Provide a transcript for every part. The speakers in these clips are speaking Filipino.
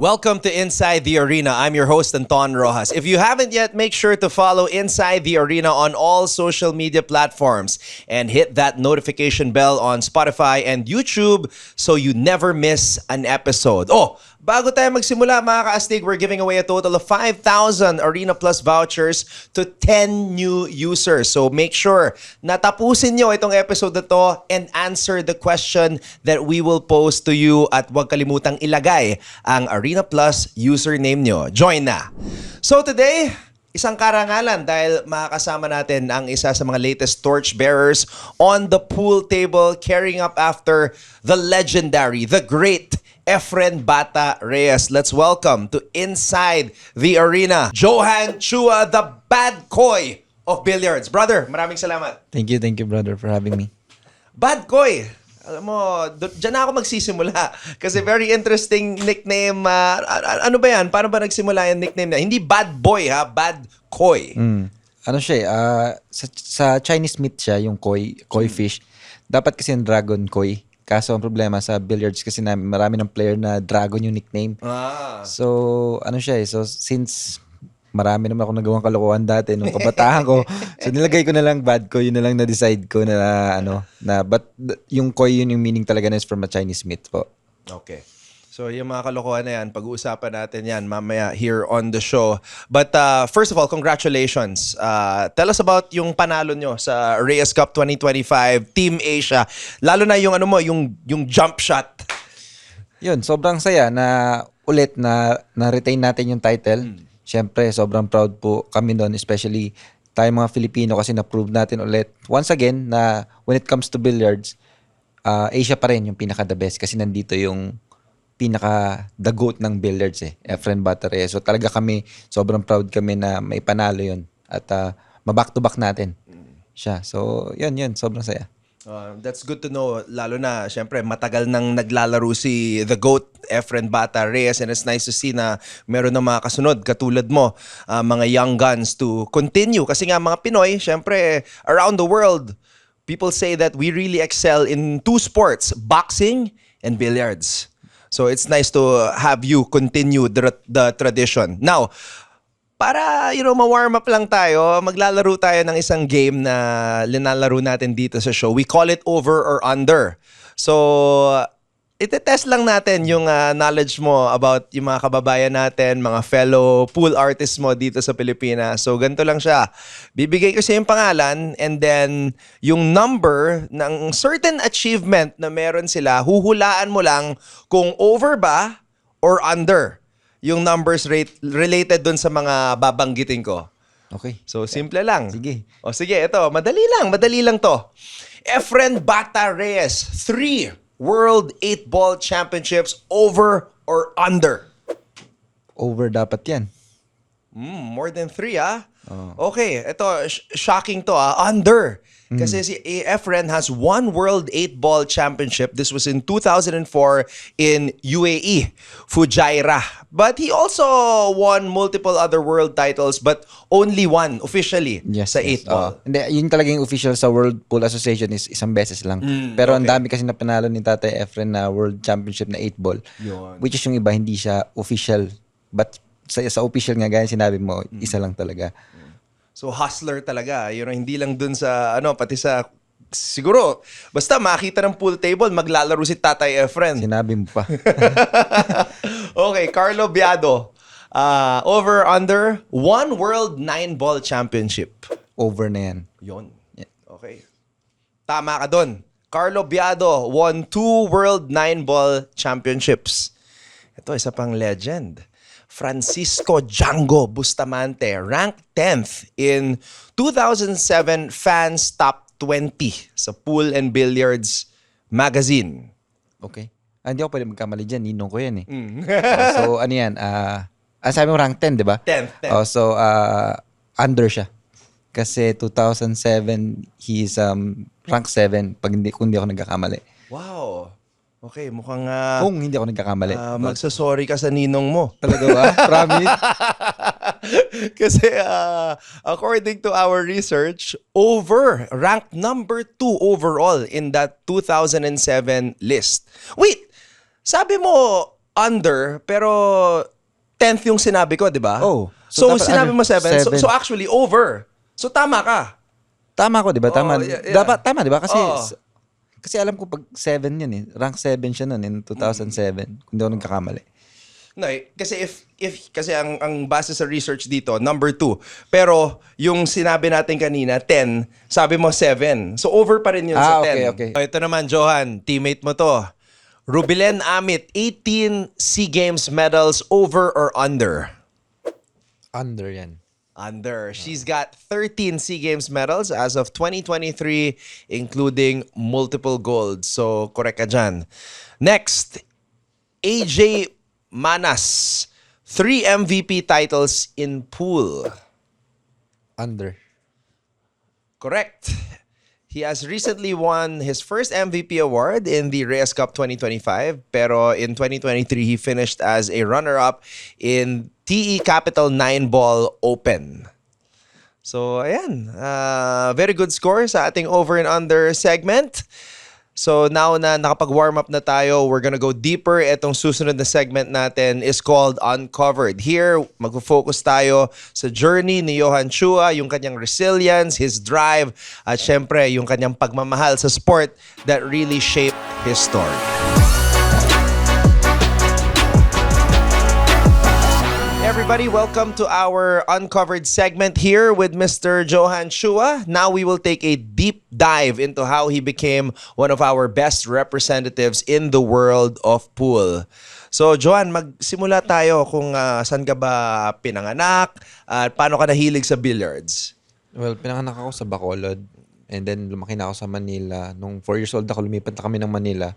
Welcome to Inside the Arena. I'm your host, Anton Rojas. If you haven't yet, make sure to follow Inside the Arena on all social media platforms and hit that notification bell on Spotify and YouTube so you never miss an episode. Oh, bago tayo magsimula mga kaastig, we're giving away a total of 5,000 Arena Plus vouchers to 10 new users. So make sure na tapusin nyo itong episode na to and answer the question that we will pose to you at huwag kalimutang ilagay ang Arena Plus username nyo. Join na! So today, isang karangalan dahil makakasama natin ang isa sa mga latest torchbearers on the pool table carrying up after the legendary, the great Efren Bata Reyes. Let's welcome to Inside the Arena, Johan Chua, the bad koy of billiards. Brother, maraming salamat. Thank you, brother, for having me. Bad koy. Alam mo, dyan na ako magsisimula. Kasi very interesting nickname. Ano ba yan? Paano ba nagsimula yung nickname na? Hindi bad boy, ha? Bad koy. Ano siya sa Chinese meat siya, yung koi fish. Dapat kasi yung dragon koi. Kaso ang problema sa billiards kasi marami ng player na dragon yung nickname. So, ano siya so since marami naman ako nagawang kalokohan dati nung kabataan ko. So nilagay ko na lang bad koy, yun na lang na-decide ko na but yung koy yun yung meaning talaga na is from a Chinese myth po. Okay. So yung mga kalokohan na yan, pag-uusapan natin yan mamaya here on the show. But first of all, congratulations. Tell us about yung panalo nyo sa Reyes Cup 2025, Team Asia. Lalo na yung yung jump shot. Yun, sobrang saya na ulit na-retain natin yung title. Siyempre, sobrang proud po kami doon, especially tayo mga Filipino kasi na-prove natin ulit once again na when it comes to billiards, Asia pa rin yung pinaka-the best kasi nandito yung pinaka-the GOAT ng billiards Efren Bata Reyes. So talaga kami, sobrang proud kami na may panalo yun at maback-to-back natin siya. So yun, sobrang saya. That's good to know, lalo na syempre matagal nang naglalaro si the GOAT Efren Bata Reyes, and it's nice to see na meron ng mga kasunod katulad mo, mga young guns to continue kasi nga mga Pinoy syempre around the world people say that we really excel in two sports, boxing and billiards. So it's nice to have you continue the tradition. Now, para, ma-warm up lang tayo, maglalaro tayo ng isang game na linalaro natin dito sa show. We call it over or under. So, itetest lang natin yung knowledge mo about yung mga kababayan natin, mga fellow pool artists mo dito sa Pilipinas. So, ganito lang siya. Bibigay ko sa yung pangalan and then yung number ng certain achievement na meron sila, huhulaan mo lang kung over ba or under yung numbers related dun sa mga babanggitin ko. Okay. So, simple lang. Sige. O sige, ito. Madali lang to. Efren Bata Reyes, 3 World 8-Ball Championships, over or under? Over dapat yan. More than 3, Okay, ito, shocking to, under. Kasi si Efren has 1 World 8-Ball Championship. This was in 2004 in UAE, Fujairah. But he also won multiple other world titles, but only one officially sa 8-ball. Hindi, yun talaga yung official sa World Pool Association is isang beses lang. Pero ang dami kasi na panalo ni Tatay Efren na World Championship na 8-ball. Which is yung iba, hindi siya official. But sa official nga, gaya sinabi mo, isa lang talaga. So hustler talaga, hindi lang dun sa pati sa siguro basta makita ng pool table maglalaro si Tatay Efren. Sinabi mo pa. Okay, Carlo Biado. Over under 1 World 9-Ball Championship. Over na yan. Yon. Yeah. Okay. Tama ka dun. Carlo Biado won 2 World 9-Ball Championships. Ito, isa pang legend. Francisco Django Bustamante, ranked 10th in 2007 Fans Top 20 sa Pool and Billiards Magazine. Okay. Hindi ako pwede magkamali dyan. Ninong ko yan so, ano yan? Sabi mo rank 10, di ba? 10. So, under siya. Kasi 2007, he's rank 7 kung hindi ako nagkakamali. Wow. Okay, mukhang kung hindi ako nagkakamali. Magsasorry ka sa ninong mo. Talaga ba? Promise? Kasi according to our research, ranked number 2 overall in that 2007 list. Wait, sabi mo under, pero 10th yung sinabi ko, di ba? Oh. So, So, dapat sinabi under mo 7. So, 7. so actually, over. So, tama ka. Tama ko, 'di ba? Tama. Oo, yeah. Dapat tama, 'di ba? Kasi Oo. kasi alam ko pag 7 'yun eh. Rank 7 siya noon in 2007, kung di ako nagkakamali. No, kasi kasi ang base sa research dito, number 2. Pero yung sinabi natin kanina, 10, sabi mo 7. So over pa rin yun sa 10. Okay. Ito naman, Johan, teammate mo to. Rubilen Amit, 18 SEA Games medals, over or under? Under 'yan. Under. She's got 13 SEA Games medals as of 2023, including multiple golds. So, correct ka dyan. Next, AJ Manas. 3 MVP titles in pool. Under. Correct. He has recently won his first MVP award in the Reyes Cup 2025, pero in 2023 he finished as a runner-up in TE Capital 9-Ball Open. So ayan, very good score sa ating over and under segment. So now na nakapag-warm up na tayo, we're gonna go deeper. Itong susunod na segment natin is called Uncovered. Here, magfo-focus tayo sa journey ni Johan Chua, yung kanyang resilience, his drive, at syempre yung kanyang pagmamahal sa sport that really shaped his story. Everybody, welcome to our Uncovered segment here with Mr. Johan Chua. Now we will take a deep dive into how he became one of our best representatives in the world of pool. So, Johan, magsimula tayo kung saan ka ba pinanganak at paano ka nahilig sa billiards? Well, pinanganak ako sa Bacolod and then lumaki na ako sa Manila. Nung 4 years old ako, lumipat na kami ng Manila.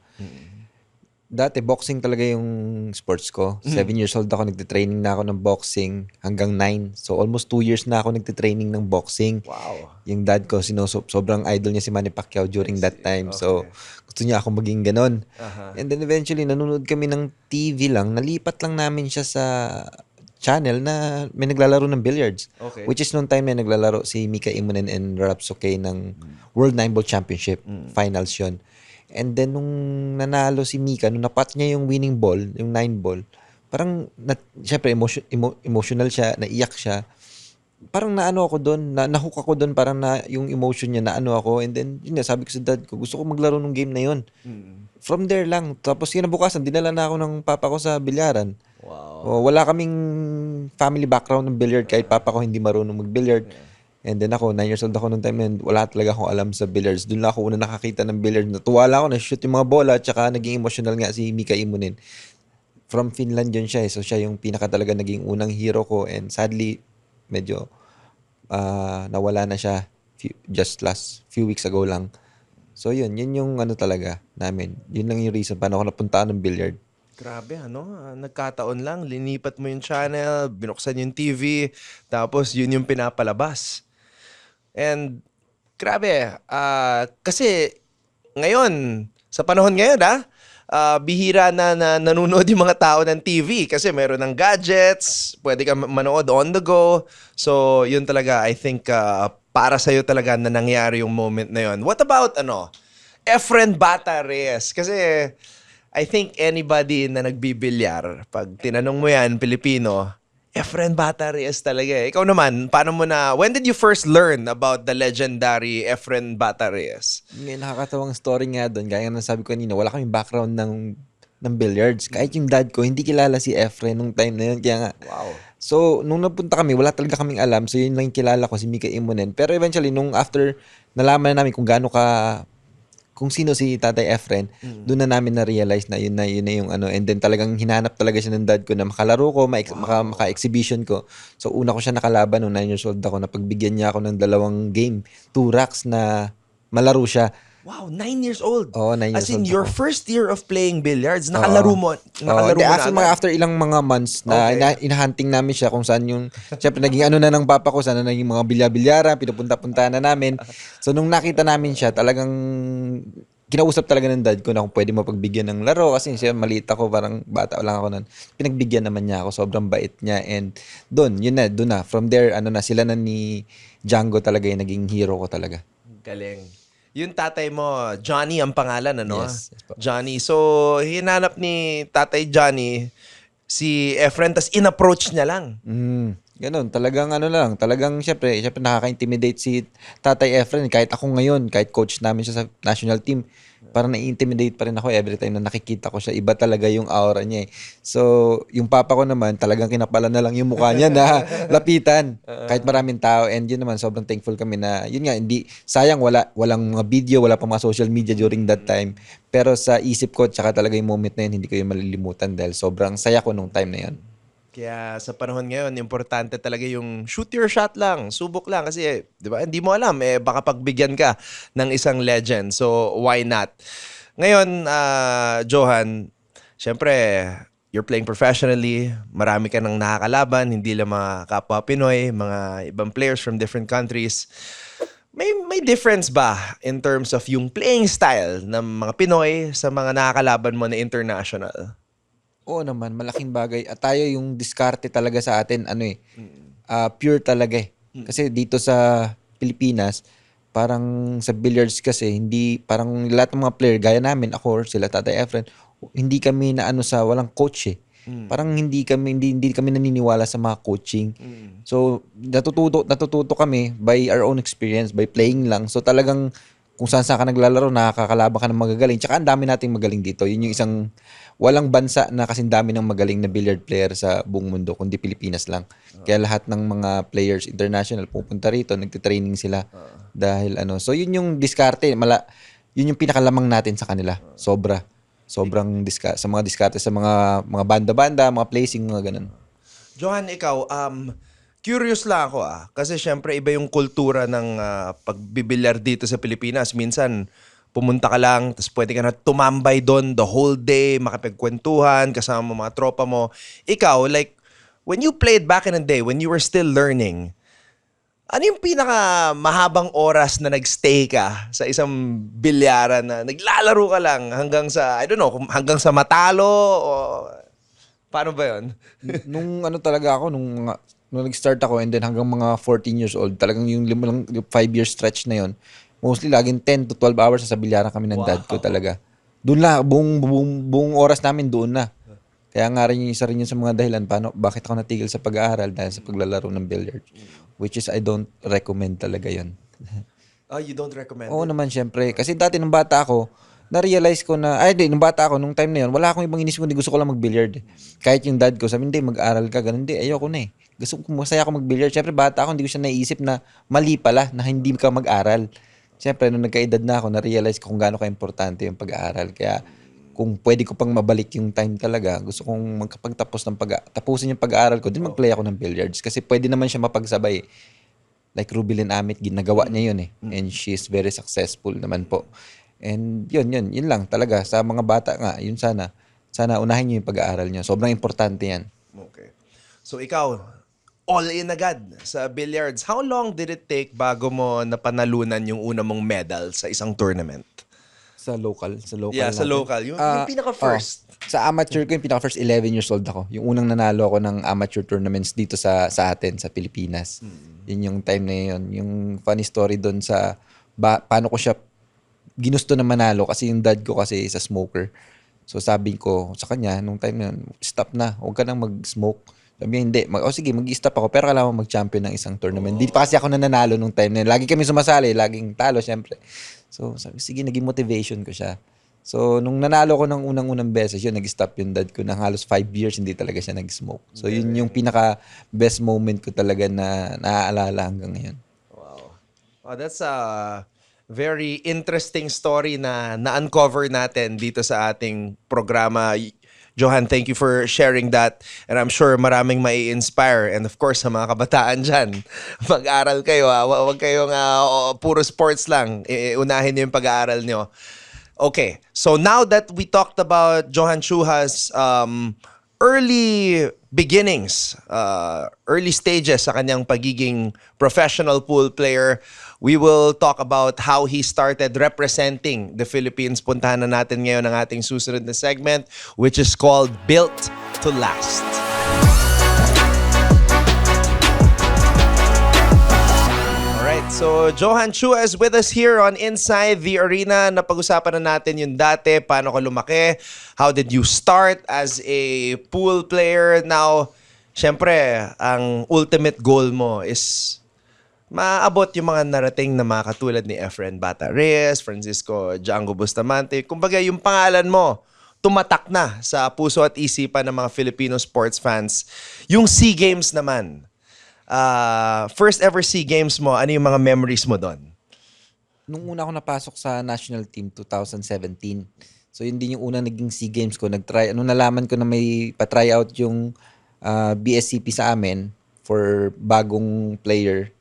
Dati, boxing talaga yung sports ko. 7 years old ako, nagtitraining na ako ng boxing hanggang 9. So, almost 2 years na ako nagtitraining ng boxing. Wow. Yung dad ko, sobrang idol niya si Manny Pacquiao during that time. So, gusto niya ako maging ganon. And then eventually, nanonood kami ng TV lang. Nalipat lang namin siya sa channel na may naglalaro ng billiards. Okay. Which is noong time na naglalaro si Mika Immonen and Rapsokay ng World 9-Ball Championship. Finals yun. And then, nung nanalo si Mika, nung napat niya yung winning ball, yung 9-ball, parang, syempre, emotional siya, naiyak siya. Parang naano ako doon, nahook ako doon, parang yung emotion niya, naano ako. And then, yun nga, sabi ko sa dad ko, gusto ko maglaro ng game na yun. From there lang. Tapos, kinabukasan, dinala na ako ng papa ko sa bilyaran. Wow. Wala kaming family background ng billiard, kahit papa ko hindi marunong mag-billiard. And then ako, 9 years old ako nung time and wala talaga akong alam sa billiards. Doon lang ako una nakakita ng billiards. Natuwa lang ako, na-shoot yung mga bola, at saka naging emotional nga si Mika Immonen. From Finland yun siya. So siya yung pinaka talaga naging unang hero ko. And sadly, medyo nawala na siya just last few weeks ago lang. So yun yung ano talaga namin. Yun lang yung reason paano ako napuntaan ng billiard. Grabe, nagkataon lang, linipat mo yung channel, binuksan yung TV, tapos yun yung pinapalabas. And grabe, kasi ngayon, sa panahon ngayon bihira na nanonood yung mga tao ng TV kasi meron ng gadgets, pwede ka manood on the go. So yun talaga, I think para sa'yo talaga na nangyari yung moment na yun. What about Efren Bata Reyes? Kasi I think anybody na nagbibilyar, pag tinanong mo yan, Pilipino, Efren Bata Reyes talaga eh. Ikaw naman, when did you first learn about the legendary Efren Bata Reyes? May nakakatawang story nga doon. Gaya nga sabi ko kanina, wala kaming background ng billiards. Kahit yung dad ko, hindi kilala si Efren nung time na yun. Kaya nga, wow. So, nung napunta kami, wala talaga kaming alam. So, yun lang yung kilala ko, si Mika Immonen. Pero eventually, nung after, nalaman na namin kung sino si Tatay Efren, doon na namin na-realize na yun na yung ano. And then talagang hinanap talaga siya ng dad ko na makalaro ko, maka-exhibition ko. So una ko siya nakalaban nung 9 years old ako, napagbigyan niya ako ng 2 game, 2 racks na malaro siya. Wow, 9 years old. Oo, 9 years As in old your ako. first year of playing billiards, nakalaro mo After ilang mga months na inahunting namin siya kung saan yung, syempre naging ano na ng papa ko, saan na naging mga bilya-bilyara, pinupunta-punta na namin. So nung nakita namin siya, talagang kinausap talaga ng dad ko na kung pwede mapagbigyan ng laro kasi siya maliit ako, parang bata lang ako nun. Pinagbigyan naman niya ako, sobrang bait niya. And doon na. From there, sila na ni Django talaga yung naging hero ko talaga. Galing. Yung tatay mo, Johnny ang pangalan, ano? Yes, yes po. Johnny. So, hinanap ni tatay Johnny si Efren, tas in-approach niya lang. Ganun, talagang ano lang, talagang syempre nakaka-intimidate si Tatay Efren. Kahit ako ngayon, kahit coach namin siya sa national team, parang nai-intimidate pa rin ako every time na nakikita ko siya. Iba talaga yung aura niya eh. So, yung papa ko naman, talagang kinapala na lang yung mukha niya na lapitan. Kahit maraming tao. And yun naman, sobrang thankful kami na, yun nga, hindi, sayang walang mga video, wala pa mga social media during that time. Pero sa isip ko, tsaka talaga yung moment na yun, hindi ko yung malilimutan dahil sobrang saya ko nung time na yun. Kaya sa panahon ngayon, importante talaga yung shoot your shot lang, subok lang kasi 'di ba? Hindi mo alam baka pagbigyan ka ng isang legend. So why not? Ngayon, Johan, syempre you're playing professionally, marami ka nang nakakalaban, hindi lang mga kapwa Pinoy, mga ibang players from different countries. May difference ba in terms of yung playing style ng mga Pinoy sa mga nakakalaban mo na international? Oo naman, malaking bagay. At tayo yung diskarte talaga sa atin, pure talaga eh. Kasi dito sa Pilipinas, parang sa billiards kasi, hindi, parang lahat ng mga player, gaya namin, ako, sila Tatay Efren, hindi kami na walang coach eh. Parang hindi kami naniniwala sa mga coaching. So, natututo kami by our own experience, by playing lang. So, talagang kung saan ka naglalaro, nakakalaban ka ng magagaling. Tsaka ang dami nating magaling dito. Yun yung isang walang bansa na kasing dami ng magaling na billiard player sa buong mundo, kundi Pilipinas lang. Kaya lahat ng mga players international pupunta rito, nagtitraining sila. Dahil So yun yung diskarte. Yun yung pinakalamang natin sa kanila. Sobrang sa mga diskarte, sa mga banda-banda, mga placing, mga ganun. Johan, ikaw, curious lang ako kasi syempre iba yung kultura ng pagbibilyar dito sa Pilipinas. Minsan, pumunta ka lang, tapos pwede ka na tumambay doon the whole day, makapagkwentuhan, kasama mo mga tropa mo. Ikaw, like, when you played back in the day, when you were still learning, ano yung pinaka mahabang oras na nagstay ka sa isang bilyaran na naglalaro ka lang hanggang sa, I don't know, hanggang sa matalo o paano ba yun? Nung talaga ako, nung nag-start ako and then hanggang mga 14 years old, talagang yung 5-year stretch na yun, mostly laging 10 to 12 hours sa bilyaran kami ng dad ko talaga. Doon lang, buong oras namin doon na. Kaya nga rin yung isa rin yun sa mga dahilan bakit ako natigil sa pag-aaral dahil sa paglalaro ng billiard. Which is I don't recommend talaga yun. Oh, you don't recommend Oo it? naman, syempre. Kasi dati nung bata ako, na-realize ko na, nung bata ako, nung time na yun, wala akong ibang inisip, kundi gusto ko lang mag-billiard. Kahit yung dad ko, sabi, hindi, mag-aral ka, ganun. Hindi, ayoko na eh. Gusto ko, masaya ako mag-billiard. Syempre, bata ako, hindi ko siya naisip na mali pala, na hindi ka mag-aral. Syempre, nung nagkaedad na ako, na-realize ko kung gaano ka-importante yung pag-aaral. Kaya, kung pwede ko pang mabalik yung time talaga, gusto kong tapusin yung pag-aaral ko, din mag-play ako ng billiards. Kasi pwede naman siya mapagsabay. Like Rubilin Amit, ginagawa niya yun eh. And she's very successful naman po. And yun lang talaga. Sa mga bata nga, yun sana unahin niyo yung pag-aaral niyo. Sobrang importante yan. Okay. So ikaw, all in agad sa billiards. How long did it take bago mo napanalunan yung una mong medal sa isang tournament? Sa local Yeah, sa natin. local. Yung pinaka-first. Sa amateur ko, yung pinaka-first 11 years old ako. Yung unang nanalo ako ng amateur tournaments dito sa atin, sa Pilipinas. Yun yung time na yun. Yung funny story doon sa paano ko siya ginusto na manalo kasi yung dad ko kasi is a smoker. So sabi ko sa kanya, nung time na yun, stop na. Huwag ka nang mag-smoke. Sabi niya, hindi. Sige, mag-stop ako. Pero kailangan mag-champion ng isang tournament. Hindi pa kasi ako nananalo nung time na yun. Lagi kami sumasali. Laging talo, syempre. So, sabi, sige, naging motivation ko siya. So, nung nanalo ko ng unang-unang beses, yun, nag-stop yung dad ko ng halos 5 years, hindi talaga siya nag-smoke. So, yun yung pinaka-best moment ko talaga na naaalala hanggang ngayon. Wow. Oh, that's a very interesting story na na-uncover natin dito sa ating programa. Johan, thank you for sharing that. And I'm sure maraming mai-inspire. And of course, sa mga kabataan dyan, mag-aral kayo. Huwag kayong puro sports lang. Unahin niyo yung pag-aaral niyo. Okay, so now that we talked about Johan Chuha's early beginnings, early stages sa kanyang pagiging professional pool player, we will talk about how he started representing the Philippines. Puntahan na natin ngayon ang ating susunod na segment, which is called Built to Last. Alright, So, Johan Chua is with us here on Inside the Arena. Napag-usapan na natin yung dati, paano ka lumaki, how did you start as a pool player. Now, syempre, ang ultimate goal mo is maabot yung mga narating na mga katulad ni Efren Bata Reyes, Francisco Django Bustamante. Kumbaga, yung pangalan mo, tumatak na sa puso at isipan ng mga Filipino sports fans. Yung SEA Games naman, first ever SEA Games mo, ano yung mga memories mo doon? Nung una ako napasok sa national team, 2017. So, yun din yung unang naging SEA Games ko. Nung nalaman ko na may pa-try out yung BSCP sa amin for bagong player,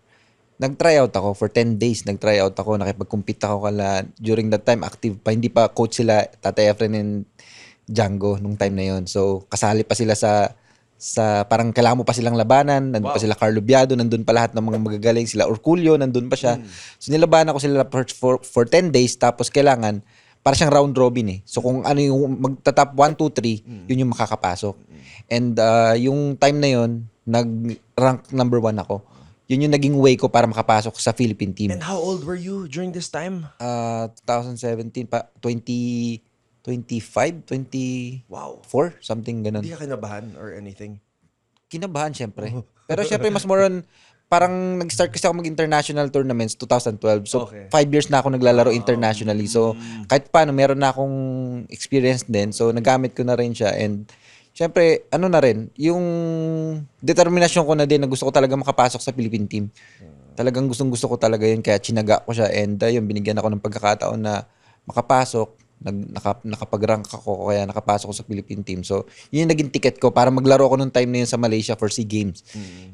nag-try out ako for 10 days. Nag-try out ako, nakipag-compete ako during that time, active pa. Hindi pa coach sila, Tatay Efren and Django nung time na yon. So, kasali pa sila sa parang kailangan mo pa silang labanan, nandun pa sila Carlo Biado, nandun pa lahat ng mga magagaling, sila Orculio, nandun pa siya. So nilabanan ko sila for 10 days, tapos kailangan, para siyang round robin eh. So kung ano yung magtatap 1, 2, 3, yun yung makakapasok. And yung time na yun, nag-rank number 1 ako. Yun yung naging way ko para makapasok sa Philippine team. And how old were you during this time? 2017, 25, 24, something ganun. Hindi ka kinabahan or anything? Kinabahan, syempre. Pero syempre, mas more on, parang nag-start kasi ako mag-international tournaments 2012. So, 5 years na ako naglalaro internationally. So, kahit paano, meron na akong experience din. So, nagamit ko na rin siya. And, syempre, ano na rin, yung determinasyon ko na din na gusto ko talaga makapasok sa Philippine team. Talagang gustong-gusto ko talaga yun. Kaya chinaga ko siya. And, yun, binigyan ako ng pagkakataon na makapasok. Nakapag-rank ako kaya nakapasok ko sa Philippine team. So, yun yung naging ticket ko para maglaro ako nung time na yun sa Malaysia for SEA Games.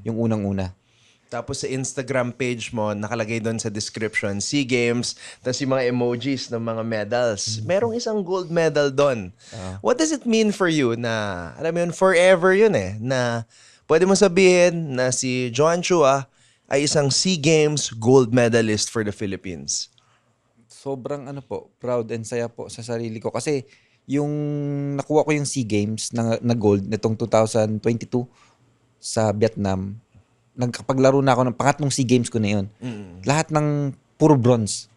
Yung unang-una. Tapos sa Instagram page mo, nakalagay doon sa description, SEA Games, tapos yung mga emojis ng mga medals. Merong isang gold medal doon. What does it mean for you na, alam mo yun, forever yun eh, na pwede mo sabihin na si Johan Chua ay isang SEA Games gold medalist for the Philippines? Sobrang proud and saya po sa sarili ko kasi yung nakuha ko yung SEA Games na gold nitong 2022 sa Vietnam, nagkapaglaro na ako ng pangatlong SEA Games ko na yun. Lahat ng puro bronze.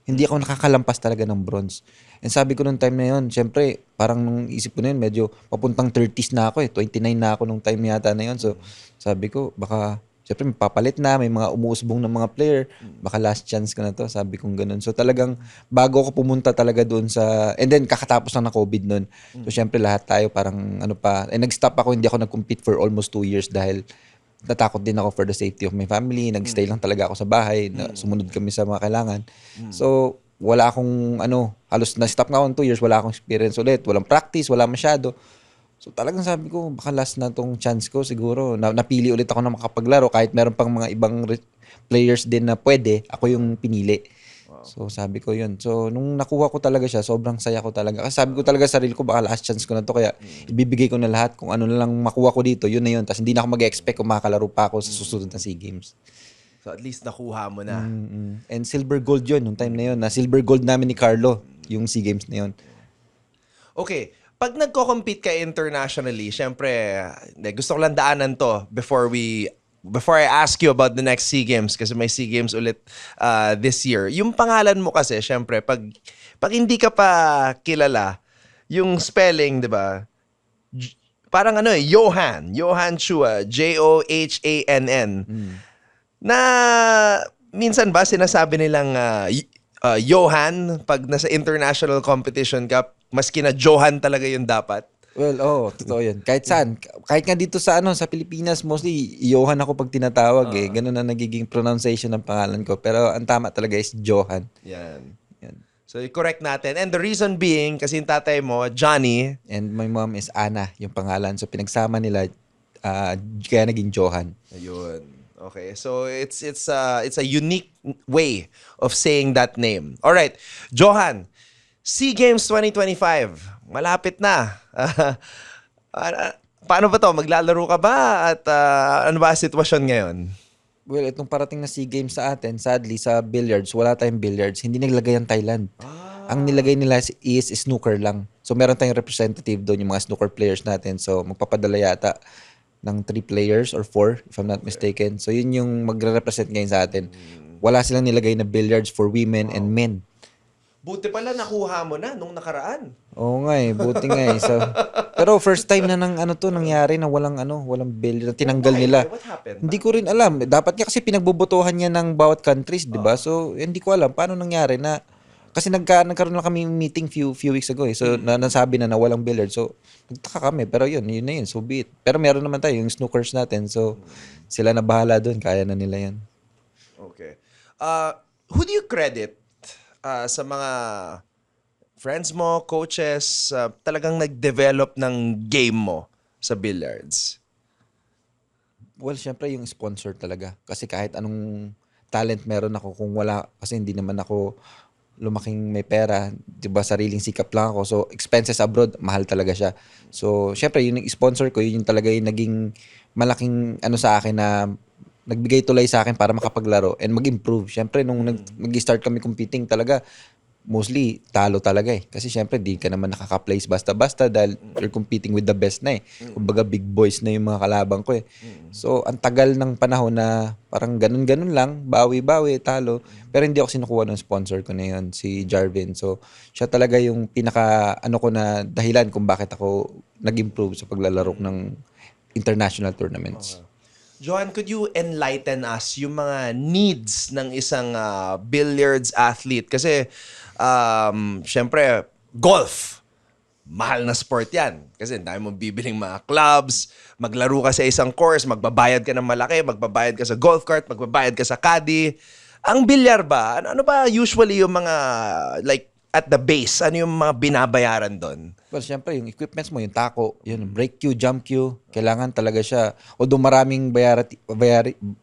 Hindi ako nakakalampas talaga ng bronze. And sabi ko nung time na yun, syempre, parang nung isip ko na yun, medyo papuntang 30s na ako 29 na ako nung time yata na yun. So, sabi ko, baka syempre may papalit na, may mga umuusbong ng mga player, baka last chance ko na to, sabi kong ganun. So talagang bago ako pumunta talaga doon and then kakatapos lang na COVID noon. So syempre lahat tayo parang nag-stop ako, hindi ako nag-compete for almost 2 years dahil natakot din ako for the safety of my family. Nag-stay lang talaga ako sa bahay, sumunod kami sa mga kailangan. So wala akong halos na-stop nga ako 2 years, wala akong experience ulit, walang practice, wala masyado. So talagang sabi ko, baka last na tong chance ko siguro. Napili ulit ako na makapaglaro kahit meron pang mga ibang players din na pwede, ako yung pinili. So sabi ko yun. So nung nakuha ko talaga siya, sobrang saya ko talaga. Kasi sabi ko talaga sa sarili ko, baka last chance ko na to. Kaya ibibigay ko na lahat kung ano na lang makuha ko dito, yun na yun. Tapos hindi na ako mag-expect kung makakalaro pa ako sa susunod na SEA Games. So at least nakuha mo na. And silver gold yun, yung time na yun. Na silver gold namin ni Carlo, yung SEA Games na yun. Okay. Pag nagko-compete ka internationally, syempre, gusto ko lang daanan to before I ask you about the next SEA Games kasi may SEA Games ulit this year. Yung pangalan mo kasi, syempre, pag hindi ka pa kilala, yung spelling, di ba? Parang Johan Chua, Johann. Na minsan ba sinasabi nilang Johan pag nasa international competition ka, maski na Johan talaga yung dapat? Well, totoo yun. Kahit saan. Kahit nga dito sa Pilipinas, mostly Johan ako pag tinatawag eh. Ganun na nagiging pronunciation ng pangalan ko. Pero ang tama talaga is Johan. Yan. Yan. So, correct natin. And the reason being, kasi yung tatay mo, Johnny. And my mom is Ana, yung pangalan. So, pinagsama nila, kaya naging Johan. Ayun. Okay. So, it's a unique way of saying that name. All right. Johan, SEA Games 2025, malapit na. Paano ba to? Maglalaro ka ba? At ano ba ang sitwasyon ngayon? Well, itong parating na SEA Games sa atin, sadly, sa billiards, wala tayong billiards. Hindi naglagay ang Thailand. Ang nilagay nila is snooker lang. So, meron tayong representative doon, yung mga snooker players natin. So, magpapadala yata ng 3 players or 4, if I'm not mistaken. So, yun yung magre-represent ngayon sa atin. wala silang nilagay na billiards for women and men. Buti pala nakuha mo na nung nakaraan. Oo nga buti nga So, pero first time na nangyari na walang billiard na tinanggal nila. What happened? Hindi ko rin alam. Dapat nga kasi pinagbobotohan niya ng bawat countries, 'di ba? So, hindi ko alam paano nangyari na kasi nagkaroon lang kami meeting few weeks ago So, nasabi na walang billiard. So, nagtaka kami. Pero yun na yun. So be it. Pero meron naman tayo yung snookers natin. So, sila na bahala doon. Kaya na nila yan. Okay. Who do you credit sa mga friends mo, coaches, talagang nag-develop ng game mo sa billiards? Well, syempre yung sponsor talaga. Kasi kahit anong talent meron ako, kung wala, kasi hindi naman ako lumaking may pera, 'di ba, sariling sikap lang ako. So, expenses abroad, mahal talaga siya. So, syempre yung sponsor ko, yun yung talaga yung naging malaking sa akin na nagbigay tulay sa akin para makapaglaro and mag-improve. Syempre nung nag-start kami competing talaga, mostly talo talaga Kasi syempre di ka naman nakaka-place basta-basta dahil you're competing with the best na Kumbaga big boys na yung mga kalabang ko So ang tagal ng panahon na parang ganun-ganun lang, bawi-bawi, talo. Pero hindi ako sinukuha ng sponsor ko na yun, si Jarvin. So siya talaga yung pinaka ko na dahilan kung bakit ako nag-improve sa paglalaro ng international tournaments. Johan, could you enlighten us yung mga needs ng isang billiards athlete? Kasi, syempre, golf. Mahal na sport yan. Kasi dahil mo bibiling mga clubs, maglaro ka sa isang course, magbabayad ka ng malaki, magbabayad ka sa golf cart, magbabayad ka sa caddy. Ang bilyar ba? Ano ba usually yung mga, like, at the base? Ano yung mga binabayaran doon? Well, syempre, yung equipments mo, yung tako, yun, break cue, jump cue, kailangan talaga siya. Although maraming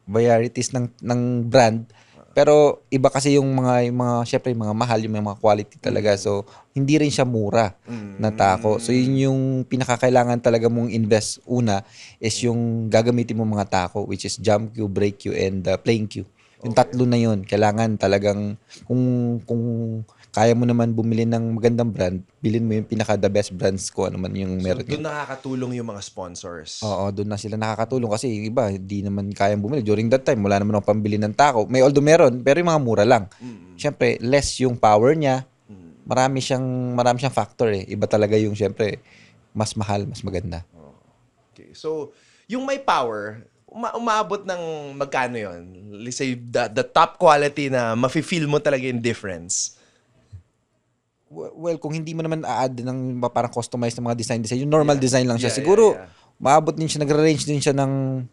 varieties ng brand, pero iba kasi yung mga syempre, yung mga mahal, yung mga quality talaga. So, hindi rin siya mura na tako. So, yun yung pinakakailangan talaga mong invest una is yung gagamitin mo mga tako, which is jump cue, break cue, and playing cue. Yung tatlo na yun, kailangan talagang kung kaya mo naman bumili ng magandang brand, bilhin mo yung pinaka-the best brands ko ano man yung meron. So, doon nakakatulong yung mga sponsors. Oo, doon na sila nakakatulong kasi yung iba, hindi naman kayang bumili. During that time, wala naman akong pambili ng tako. Although meron, pero yung mga mura lang. Siyempre, less yung power niya. Marami siyang factor Iba talaga yung siyempre, mas mahal, mas maganda. Okay. So, yung may power, umaabot ng magkano yun? Let's say, the top quality na mafe-feel mo talaga yung difference. Well, kung hindi mo naman a-add ng parang customized na mga design, yung normal design lang siya. Siguro, maabot din siya, nagre-range din siya ng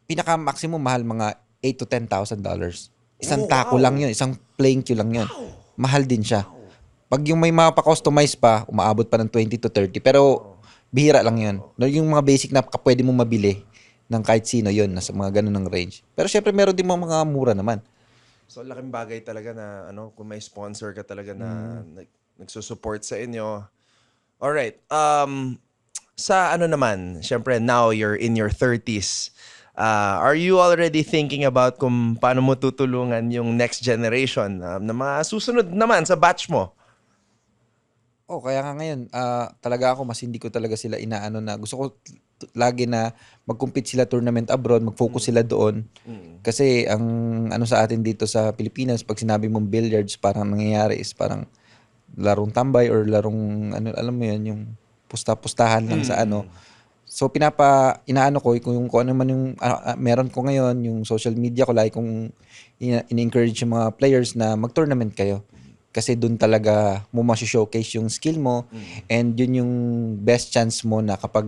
pinaka-maximum mahal, mga $8,000 to $10,000. Isang tako lang yun, isang playing cue lang yun. Mahal din siya. Pag yung may mga pa-customize pa, umaabot pa ng 20 to 30. Pero, bihira lang yun. Yung mga basic na pwede mo mabili ng kahit sino yun, nasa mga ganun ng range. Pero syempre, meron din mga mura naman. So, laking bagay talaga na kung may sponsor ka talaga na nagsusupport sa inyo. Alright. Sa naman, syempre now you're in your 30s. Are you already thinking about kung paano mo tutulungan yung next generation na mga susunod naman sa batch mo? Kaya nga ngayon, talaga ako, mas hindi ko talaga sila inaano na. Gusto ko lagi na mag-compete sila tournament abroad, mag-focus sila doon. Kasi ang sa atin dito sa Pilipinas, pag sinabi mong billiards, parang nangyayari is parang larong tambay or larong, alam mo yun, yung pusta-pustahan lang sa So, inaano ko, kung ano man yung meron ko ngayon, yung social media ko, like kung in-encourage yung mga players na mag-tournament kayo. Kasi doon talaga mo ma-showcase yung skill mo and yun yung best chance mo na kapag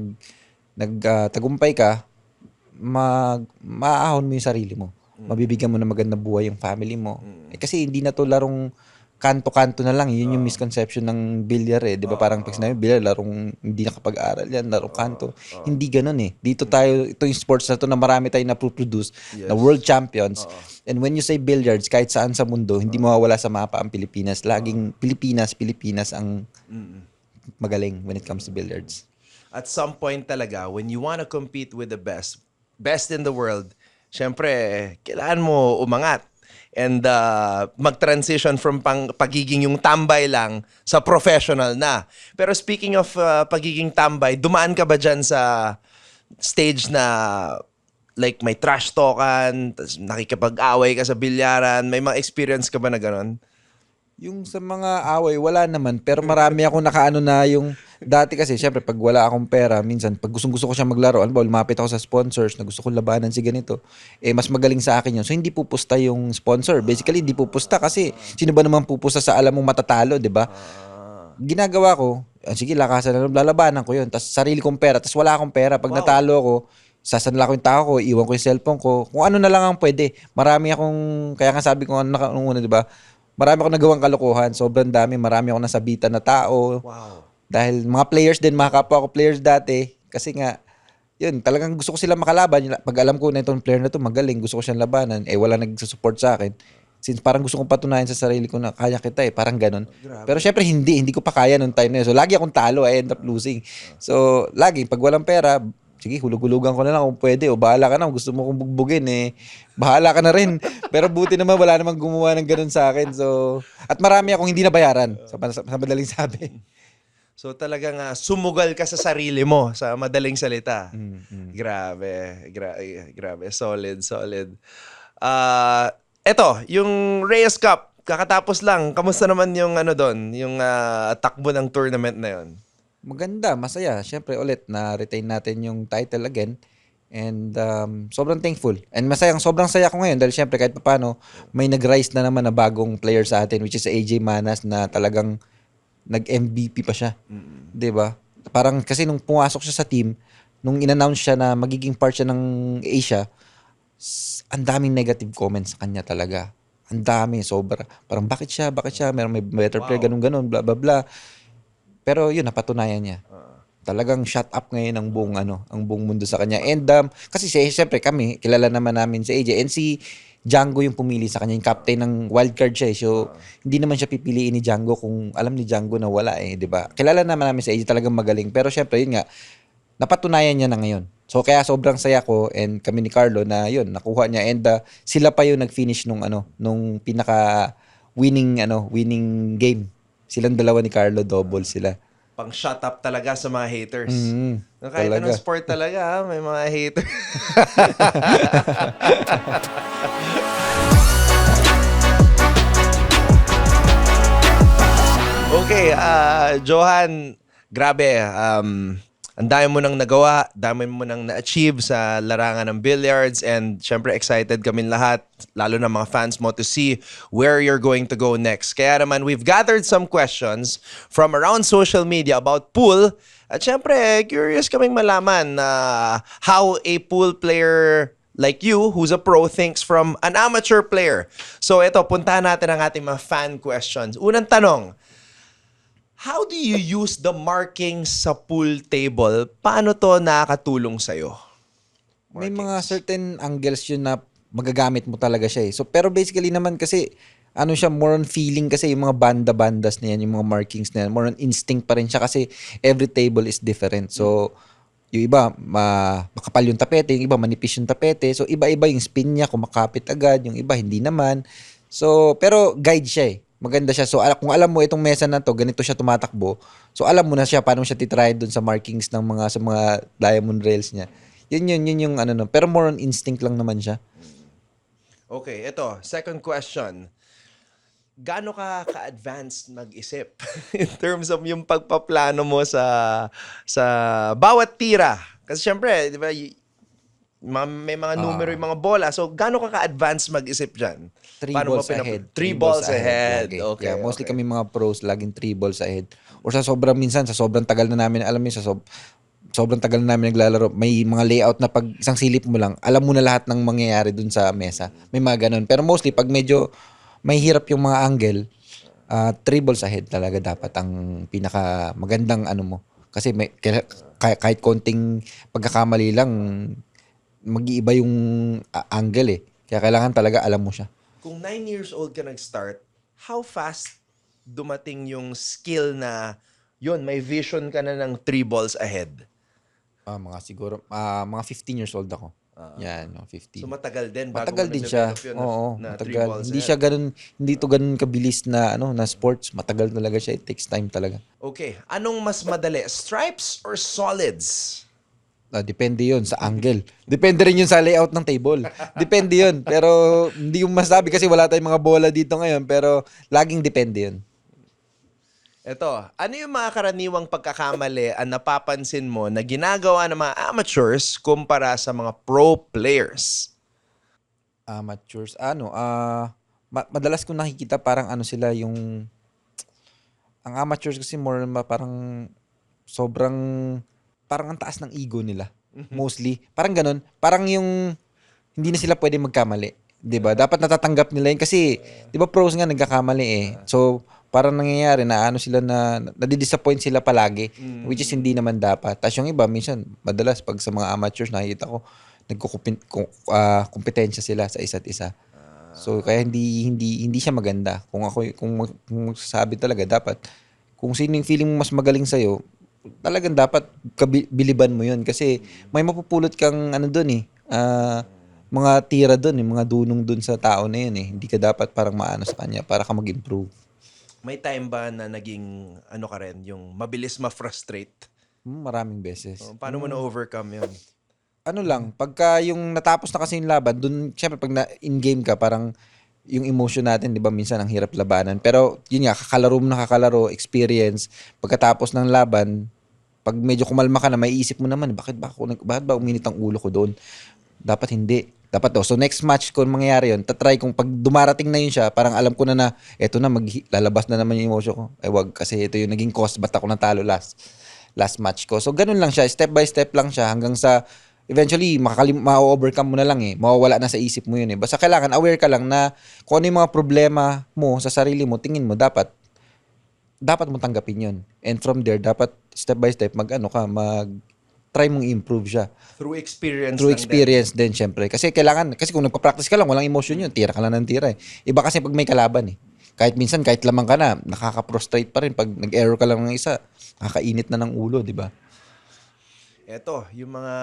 nagtagumpay ka, maaahon mo yung sarili mo. Mabibigyan mo na magandang buhay yung family mo. Kasi hindi na to larong kanto-kanto na lang. Yun yung misconception ng bilyar Di ba parang pag sinabi, bilyar, larong hindi nakapag-aral yan, larong kanto. Hindi ganun Dito tayo, ito yung sports na to na marami tayong na-produce, na world champions. And when you say billiards, kahit saan sa mundo, hindi mawawala sa mapa ang Pilipinas. Laging Pilipinas ang magaling when it comes to billiards. At some point talaga, when you want to compete with the best in the world, syempre, kailangan mo umangat. And mag-transition from pagiging yung tambay lang sa professional na. Pero speaking of pagiging tambay, dumaan ka ba dyan sa stage na like may trash talkan, tas nakikipag-away ka sa bilyaran, may mga experience ka ba na ganon? Yung sa mga away, wala naman. Pero marami ako nakaano na yung... Dati kasi, syempre, pag wala akong pera, minsan, pag gustong-gusto ko siya maglaro, ano ba, lumapit ako sa sponsors na gusto kong labanan si ganito, mas magaling sa akin yun. So, hindi pupusta yung sponsor. Basically, hindi pupusta kasi sino ba naman pupusta sa alam mong matatalo, di ba? Ginagawa ko, sige, lakasan na, lalabanan ko yun. Tapos, sarili kong pera. Tapos, wala akong pera. Pag natalo ako, sasanla ko yung tao ko, iwan ko yung cellphone ko. Kung ano na lang ang pwede. Marami akong, kaya nga sabi ko, nung una, di ba? Marami akong nagawang kalokohan. Sobrang dami. Marami akong nasabitan na tao. Wow. Dahil mga players din, mga kapwa ko players dati. Kasi nga, yun, talagang gusto ko sila makalaban. Pag alam ko na itong player na to magaling, gusto ko siyang labanan, wala nagsusupport sa akin. Since parang gusto kong patunayan sa sarili ko na kaya kita parang ganun. Pero syempre hindi ko pa kaya nung time na yun. So lagi akong talo, I end up losing. So lagi, pag walang pera, sige, hulug-hulugan ko na lang kung pwede. O bahala ka na, kung gusto mo kong bugbugin, bahala ka na rin. Pero buti naman, wala namang gumawa ng ganun sa akin. So, at marami akong hindi nabayaran, sa madaling sabi. So talagang sumugal ka sa sarili mo, sa madaling salita. Grabe, grabe. Solid. Eto, yung Reyes Cup, kakatapos lang. Kamusta naman yung doon, yung takbo ng tournament na yon? Maganda, masaya. Siyempre ulit, na-retain natin yung title again. And sobrang thankful. And sobrang saya ko ngayon dahil siyempre kahit paano, may nag-rise na naman na bagong player sa atin, which is AJ Manas, na talagang nag-MVP pa siya. 'Di ba? Parang kasi nung pumasok siya sa team, nung in-announce siya na magiging part siya ng Asia, ang daming negative comments sa kanya talaga. Ang dami, sobra. Parang bakit siya? May better player, ganun, bla bla bla. Pero yun, napatunayan niya. Talagang shut up ngayon ang buong mundo sa kanya. And kasi siyempre kami, kilala naman namin si AJ. And si Django yung pumili sa kanya, yung captain ng wildcard siya. So, hindi naman siya pipiliin ni Django kung alam ni Django na wala di ba? Kilala naman namin si AJ, talagang magaling. Pero syempre, yun nga, napatunayan niya na ngayon. So, kaya sobrang saya ko and kami ni Carlo na yun, nakuha niya. And sila pa yung nag-finish nung pinaka winning game. Silang dalawa ni Carlo, double sila. Pang shut up talaga sa mga haters. Kahit talaga. anong sport talaga, may mga haters. Okay, Johan, grabe. Ang dami mo nang nagawa, dami mo nang na-achieve sa larangan ng billiards, and syempre excited kami lahat, lalo na mga fans mo, to see where you're going to go next. Kaya naman, we've gathered some questions from around social media about pool, at syempre, curious kaming malaman how a pool player like you, who's a pro, thinks from an amateur player. So ito, puntahan natin ang ating mga fan questions. Unang tanong, how do you use the markings sa pool table? Paano to nakakatulong sa'yo? May mga certain angles yun na magagamit mo talaga siya So, pero basically naman kasi, siya, more on feeling kasi yung mga banda-bandas na yan, yung mga markings na yan, more on instinct pa rin siya kasi every table is different. So, yung iba, makapal yung tapete, yung iba, manipis yung tapete. So, iba-iba yung spin niya, kumakapit agad, yung iba, hindi naman. So, pero guide siya Maganda siya. So, kung alam mo itong mesa na to, ganito siya tumatakbo. So, alam mo na siya paano siya titry doon sa markings ng sa mga diamond rails niya. Yun yung Pero more on instinct lang naman siya. Okay, ito, second question. Gaano ka-advanced mag-isip in terms of yung pagpaplano mo sa bawat tira? Kasi syempre, di ba, may mga numero yung mga bola. So, gaano ka-advance mag-isip dyan? 3 balls ahead. 3 balls ahead. Lagi. Okay, Yeah, mostly okay. kami mga pros, laging 3 balls ahead. Or sa sobrang tagal na namin, alam mo yun, sobrang tagal na namin naglalaro, may mga layout na pag isang silip mo lang, alam mo na lahat ng mangyayari dun sa mesa. May mga ganun. Pero mostly, pag medyo may hirap yung mga angle, 3 balls ahead talaga dapat ang pinaka magandang mo. Kasi kahit konting pagkakamali lang, mag-iiba yung angle Kaya kailangan talaga alam mo siya. Kung 9 years old ka nag-start, how fast dumating yung skill na yun, may vision ka na ng 3 balls ahead? Mga siguro, mga 15 years old ako. Yan, 15. So matagal din bago Matagal mo din siya. na-develop yun Oo, na 3 matagal. balls Hindi ahead. siya ganun, hindi to ganun kabilis na na sports. Matagal talaga siya. It takes time talaga. Okay, anong mas madali? Stripes or solids? Depende yun sa angle. Depende rin yun sa layout ng table. Depende yun. Pero hindi yung masabi kasi wala tayong mga bola dito ngayon. Pero laging depende yun. Ito, ano yung mga karaniwang pagkakamali ang napapansin mo na ginagawa ng mga amateurs kumpara sa mga pro players? Amateurs, madalas ko nakikita parang ano sila yung, ang amateurs kasi more parang sobrang, parang ang taas ng ego nila. Mostly. Parang ganun. Parang yung, hindi na sila pwede magkamali. 'Di ba? Dapat natatanggap nila yun kasi 'di ba pros nga nagkakamali eh. So parang nangyayari na ano sila na nadi-disappoint sila palagi, which is hindi naman dapat. Tapos yung iba minsan madalas pag sa mga amateurs nakikita ko kompetensya sila sa isa't isa. So kaya hindi siya maganda. Kung sabi talaga dapat kung sino yung feeling mo mas magaling sa talagang dapat biliban mo yun kasi may mapupulot kang ano doon mga tira doon, mga dunong doon sa tao na yun eh. Hindi ka dapat parang maano sa kanya para ka mag-improve. May time ba na naging ano ka rin, yung mabilis ma-frustrate? Maraming beses. Paano mo na-overcome yun? Ano lang, pagka yung natapos na kasi yung laban, dun, syempre pag in-game ka, parang yung emotion natin, di ba, minsan ang hirap labanan. Pero yun nga, kakalaro mo nakakalaro, experience, pagkatapos ng laban, pag medyo kumalma ka na, may isip mo naman, bakit ba uminit ang ulo ko doon? Dapat hindi. Dapat daw. So next match kung mangyayari yun, tatry kung pag dumarating na yun siya, parang alam ko na eto na, lalabas na naman yung emotion ko. Wag, kasi ito yung naging cause, ba't ako natalo last match ko. So ganun lang siya, step by step lang siya hanggang sa eventually ma-overcome mo na lang mawawala na sa isip mo yun Basta kailangan aware ka lang na kung ano yung mga problema mo sa sarili mo, tingin mo dapat mo tanggapin yun. And from there, dapat step by step try mong improve siya. Through experience Through lang experience din, syempre. Kasi kung nagpa-practice ka lang, walang emotion yun, tira ka lang ng tira Iba kasi pag may kalaban Kahit minsan, kahit lamang ka na, nakaka-prostrate pa rin. Pag nag-error ka lang ng isa, nakakainit na ng ulo, di ba? Eto, yung mga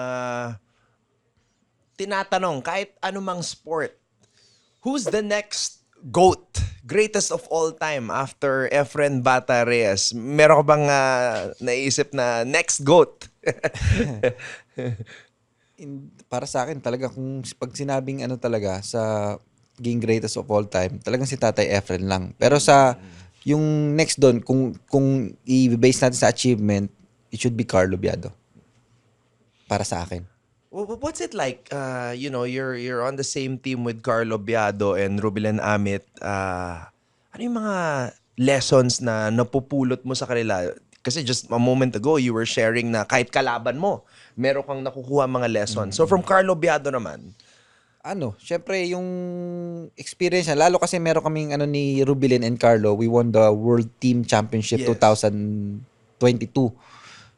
tinatanong, kahit anumang sport, who's the next GOAT? Greatest of all time after Efren Bata Reyes? Meron ka bang naisip na next GOAT? Para sa akin talaga kung pag sinabing ano talaga sa game greatest of all time, talagang si Tatay Efren lang. Pero sa yung next doon, kung i-base natin sa achievement, it should be Carlo Biado. Para sa akin. What's it like? You're on the same team with Carlo Biado and Rubilen Amit. Ano yung mga lessons na napupulot mo sa kanila? Kasi just a moment ago, you were sharing na kahit kalaban mo, meron kang nakukuha mga lessons. So from Carlo Biado naman, syempre yung experience niya, lalo kasi meron kaming ni Rubilen and Carlo, we won the World Team Championship 2022.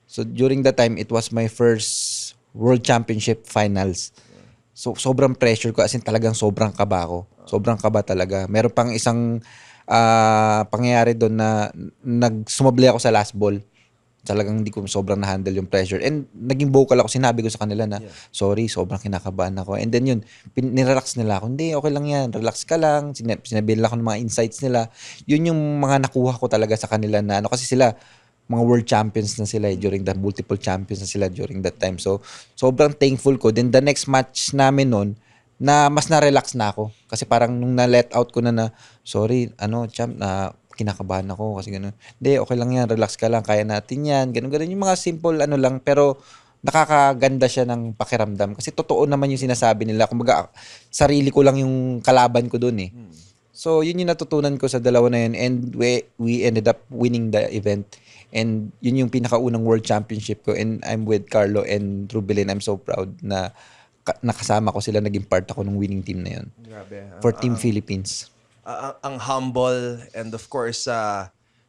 So during that time, it was my first World Championship Finals. So sobrang pressure ko, as in talagang sobrang kaba ko. Sobrang kaba talaga. Meron pang isang pangyayari doon na nagsumabli ako sa last ball. Talagang hindi ko sobrang na-handle yung pressure. And naging vocal ako, sinabi ko sa kanila na, sorry, sobrang kinakabahan ako. And then yun, nirelax nila ako. Hindi, okay lang yan, relax ka lang. Sinabi nila ako ng mga insights nila. Yun yung mga nakuha ko talaga sa kanila na kasi sila, mga world champions na sila during the multiple champions na sila during that time. So, sobrang thankful ko. Then the next match namin noon, na mas na-relax na ako. Kasi parang nung na-let out ko na sorry, champ, na kinakabahan ako kasi gano'n. Hindi, okay lang yan, relax ka lang, kaya natin yan, ganun. Yung mga simple lang, pero nakakaganda siya ng pakiramdam. Kasi totoo naman yung sinasabi nila. Kumbaga, sarili ko lang yung kalaban ko doon So, yun yung natutunan ko sa dalawa na yun. And we ended up winning the event. And yun yung pinakaunang world championship ko. And I'm with Carlo and Rubilin. I'm so proud na nakasama ko sila, naging part ako ng winning team na yun. Grabe. For Team Philippines. Ang humble and of course,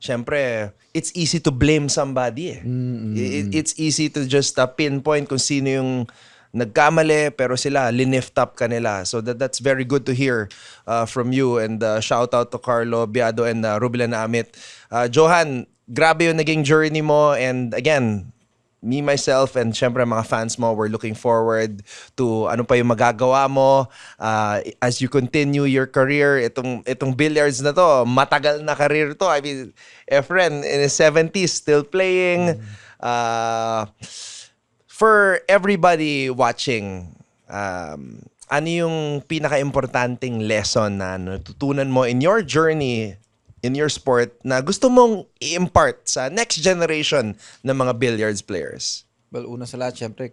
syempre, it's easy to blame somebody. It's easy to just pinpoint kung sino yung nagkamali pero sila linift up kanila. So that's very good to hear from you, and shout out to Carlo Biado and Rubilen Amit. Johan, grabe yung naging journey mo, and again, me, myself, and syempre mga fans mo, we're looking forward to ano pa yung magagawa mo as you continue your career. Itong billiards na to, matagal na career to. I mean, Efren in his 70s still playing. For everybody watching, ano yung pinaka-importanting lesson na natutunan mo in your journey, in your sport, na gusto mong i-impart sa next generation ng mga billiards players? Well, una sa lahat, syempre,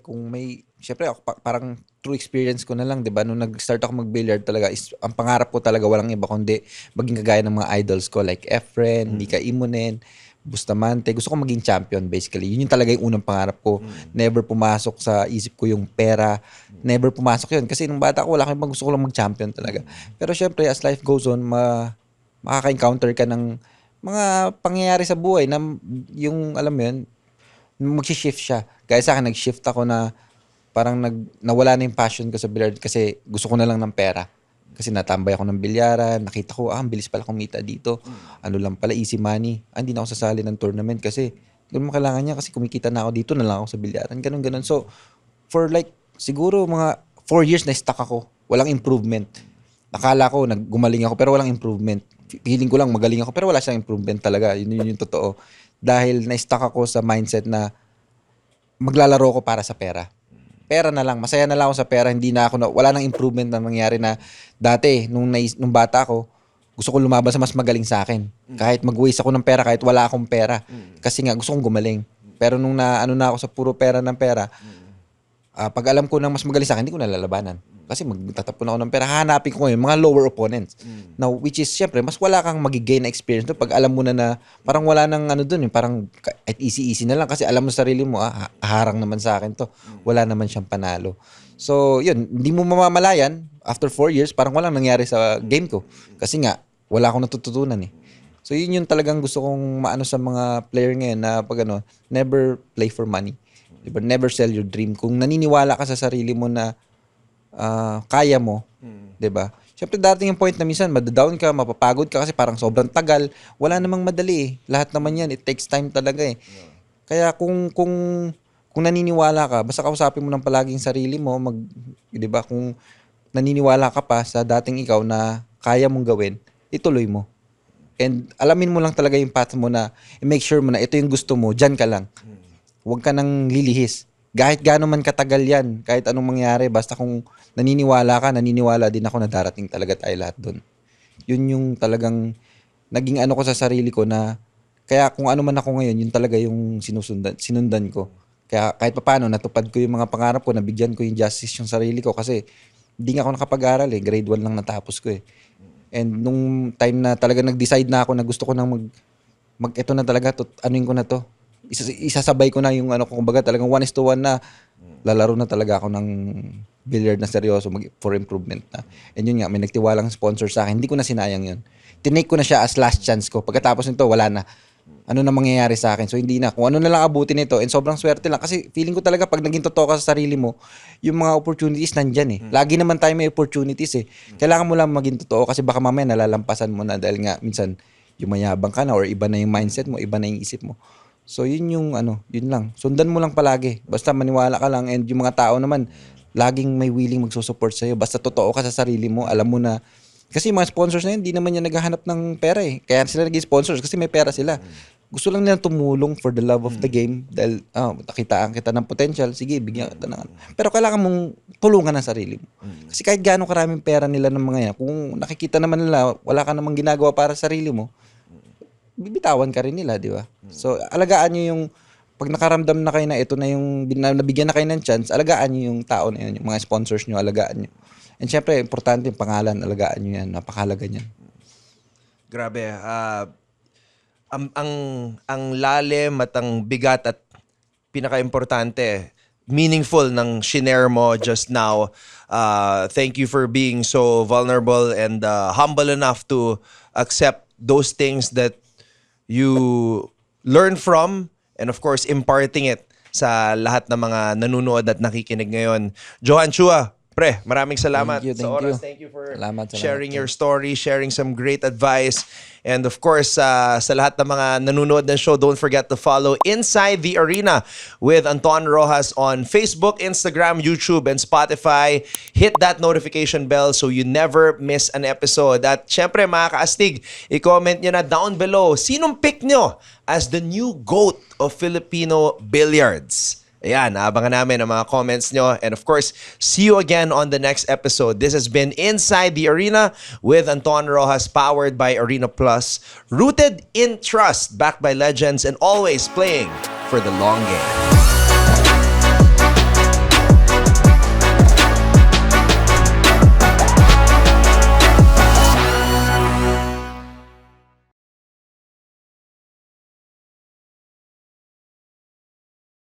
syempre ako parang true experience ko na lang, 'di ba? Nung nag-start ako mag-billiard talaga, ang pangarap ko talaga walang iba kundi maging kagaya ng mga idols ko like Efren, Mika Imonen, Bustamante. Gusto ko maging champion basically. Yun yung talaga yung unang pangarap ko. Never pumasok sa isip ko yung pera. Never pumasok yun. Kasi nung bata ko, wala akong ibang gusto ko lang mag-champion talaga. Pero syempre, as life goes on, makaka-encounter ka ng mga pangyayari sa buhay na yung, alam mo yun, mag-shift siya. Kaya sa akin, nag-shift ako na parang nawala na yung passion ko sa billiard kasi gusto ko na lang ng pera. Kasi natambay ako ng bilyaran, nakita ko, ang bilis pala kumita dito. Ano lang pala, easy money. Hindi na ako sasali ng tournament kasi ganun mo kailangan niya kasi kumikita na ako dito na lang ako sa bilyaran. Ganun. So, for like, siguro mga 4 years na stuck ako. Walang improvement. Nakala ko, gumaling ako pero walang improvement. Feeling ko lang magaling ako pero wala siyang improvement talaga. Yun yung totoo. Dahil na-stuck ako sa mindset na maglalaro ko para sa pera. Pera na lang, masaya na lang ako sa pera, hindi na ako wala nang improvement na nangyari na dati nung bata ako, gusto ko lumaban sa mas magaling sa akin. Kahit mag-waste ako ng pera, kahit wala akong pera. Kasi nga gusto kong gumaling. Pero nung na ako sa puro pera ng pera, pag alam ko ng mas magaling sa akin, hindi ko nalalabanan. Kasi magtatapon ako ng pera, hahanapin ko ngayon mga lower opponents. Now, which is, syempre, mas wala kang magigain na experience doon pag alam mo na parang wala nang ano doon, parang at easy na lang kasi alam mo sa sarili mo, harang naman sa akin to. Wala naman siyang panalo. So, yun, hindi mo mamamalayan, after 4 years, parang walang nangyari sa game ko. Kasi nga, wala akong natututunan eh. So, yun yung talagang gusto kong maano sa mga player ngayon na pag never play for money. Diba? Never sell your dream. Kung naniniwala ka sa sarili mo na kaya mo, 'di ba? Syempre darating yung point na minsan madadown ka, mapapagod ka kasi parang sobrang tagal. Wala namang madali eh. Lahat naman 'yan, it takes time talaga eh. Kaya kung naniniwala ka, basta kausapin mo lang palaging sarili mo, 'di ba? Kung naniniwala ka pa sa dating ikaw na kaya mong gawin, ituloy mo. And alamin mo lang talaga yung path mo na i-make sure mo na ito yung gusto mo, diyan ka lang. Huwag ka nang lilihis. Kahit gaano man katagal yan, kahit anong mangyari, basta kung naniniwala ka, naniniwala din ako na darating talaga tayo lahat doon. Yun yung talagang naging ano ko sa sarili ko na, kaya kung ano man ako ngayon, yun talaga yung sinundan ko. Kaya kahit paano, natupad ko yung mga pangarap ko, nabigyan ko yung justice yung sarili ko kasi hindi nga ako nakapag-aral eh, grade 1 lang natapos ko eh. And nung time na talaga nag-decide na ako na gusto ko nang ito na talaga, anuin ko na to. Isasabay ko na yung kumbaga talagang 1:1 na lalaro na talaga ako ng billiard na seryoso for improvement na. And yun nga, may nagtiwalang sponsor sa akin. Hindi ko na sinayang yun. Tinake ko na siya as last chance ko. Pagkatapos nito, wala na. Ano na mangyayari sa akin? So hindi na. Kung ano na lang abutin nito, and sobrang swerte lang. Kasi feeling ko talaga pag naging totoo ka sa sarili mo, yung mga opportunities nandyan eh. Lagi naman tayo may opportunities eh. Kailangan mo lang maging totoo kasi baka mamaya nalalampasan mo na dahil nga minsan yumayabang ka na or iba na yung mindset mo, iba na yung isip mo. So yun yung yun lang. Sundan mo lang palagi. Basta maniwala ka lang and yung mga tao naman laging may willing magsusupport sa'yo. Basta totoo ka sa sarili mo, alam mo na kasi yung mga sponsors na yun, hindi naman yan naghahanap ng pera eh. Kaya sila naging sponsors kasi may pera sila. Gusto lang nila tumulong for the love of the game dahil nakitaan kita ng potential, sige, bigyan kita ng pero kailangan mong tulungan ang sarili mo. Kasi kahit gaano karaming pera nila ng mga yan, kung nakikita naman nila, wala ka namang ginagawa para sa sarili mo, bibitawan ka rin nila, di ba? So, alagaan nyo yung, pag nakaramdam na kayo na ito na yung, nabigyan na kayo ng chance, alagaan nyo yung tao na yun, yung mga sponsors nyo, alagaan nyo. And syempre, importante yung pangalan, alagaan nyo yan, napakahalaga niyan. Grabe, ang lalim at ang bigat at pinaka-importante, meaningful ng shinare mo just now. Thank you for being so vulnerable and humble enough to accept those things that you learn from and of course imparting it sa lahat ng mga nanonood at nakikinig ngayon. Johan Chua, pre, maraming salamat Thank sa you. oras. Thank you for Salamat. sharing your story, sharing some great advice. And of course, sa lahat ng mga nanonood ng show, don't forget to follow Inside the Arena with Anton Rojas on Facebook, Instagram, YouTube, and Spotify. Hit that notification bell so you never miss an episode. At syempre, mga kaastig, i-comment nyo na down below, sinong pick nyo as the new GOAT of Filipino billiards? Ayan, abangan namin ang mga comments nyo. And of course, see you again on the next episode. This has been Inside the Arena with Anton Rojas, powered by Arena Plus, rooted in trust, backed by legends, and always playing for the long game.